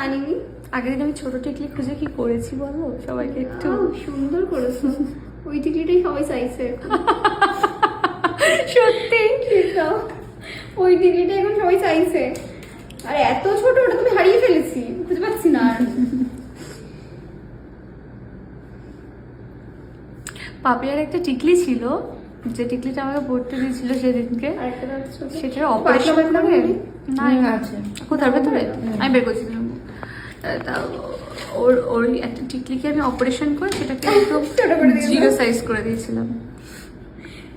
আনিনি। আগের দিন আমি ছোট টিকলি খুঁজে কি করেছি বলো সবাইকে একটু। সুন্দর করেছো। ওই টিকলিটাই সবাই চাইছে সত্যি ওই টিকলিটা এখন সবাই চাইছে। আর এত ছোট, ওটা তুমি হারিয়ে ফেলেছি, খুঁজে পাচ্ছি না আর। পাপিয়ার একটা টিকলি ছিল, যে টিকলিটা আমাকে পড়তে দিয়েছিল সেদিনকে, আর একটা ছোট সেটার অপারেশন করে না আছে কোথার ভেতরে আমি বের করছিলাম। তা ওর ওই একটা টিকলিকে আমি অপারেশন করে সেটাকে একদম জিরো সাইজ করে দিয়েছিলাম।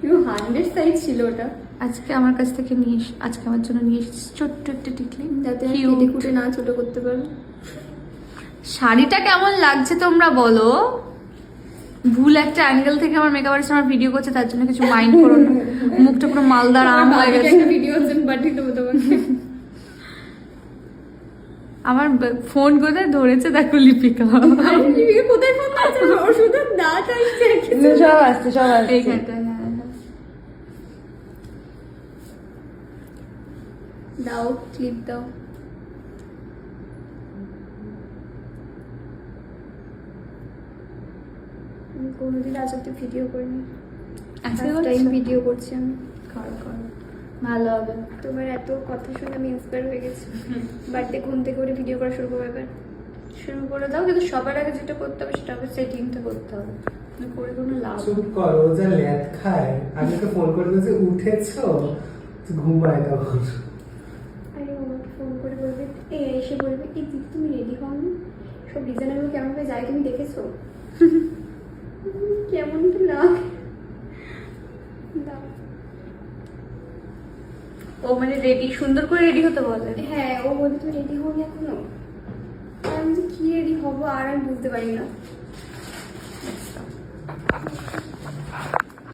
100 সাইজ ছিল ওটা। আজকে আমার কাছ থেকে আজকে আমার জন্য নিয়ে এসেছি ছোট্ট একটা টিকলি, যাতে Cute। কেটে কুটে না ছোট করতে পারো। শাড়িটা কেমন লাগছে তোমরা বলো। ভুল একটা অ্যাঙ্গেল থেকে আমার মেকআপ আর্টিস্ট আমার ভিডিও করছে, তার জন্য কিছু মাইন্ড করো না। মুখটা পুরো মালদার আম হয়ে গেছে। একটা ভিডিও হচ্ছে, পাঠিয়ে দেবো তোমাকে। আমার ফোন কোথায় ধরেছে দেখো লিপিকা। আরে লিপিকা কোথায় ফোন করেছে? ওষুধের দাঁত আসছে আর কিছু। সব আসছে সব আসছে। এইখানটা হ্যাঁ। দাও ক্লিপ দাও। আমি কোনোদিন আজ অব্দি ভিডিও করিনি, আজকে ফার্স্ট টাইম ভিডিও করছি আমি। করো। ভালো হবে। তোমার এত কথা শুনে আমি ইন্সপায়ার হয়ে গেছি। বাড়িতে ঘুম থেকে উঠে ভিডিও করা শুরু করবো এবার। শুরু করে দাও, কিন্তু সবার আগে যেটা করতে হবে সেটা হবে সেটিংটা করতে হবে। তুমি করে কোনো লাভ চুপ করো, যা ল্যাদ খায়। আমি ওকে ফোন করে বলছি উঠেছো, ঘুমায় তখন। আরে আমাকে ফোন করে বলবে, এসে বলবে কি দিদি তুমি রেডি হও না, সব ডিজাইনারগুলো কেমন ভাবে যায় তুমি দেখেছো? কেমন তো লাগে। দাও। ও মানে রেডি, সুন্দর করে রেডি হতে বলে। হ্যাঁ, ও বলবে তুমি রেডি হওনি এখনো। আর আমি যে কি রেডি হবো আর আমি বুঝতে পারি না।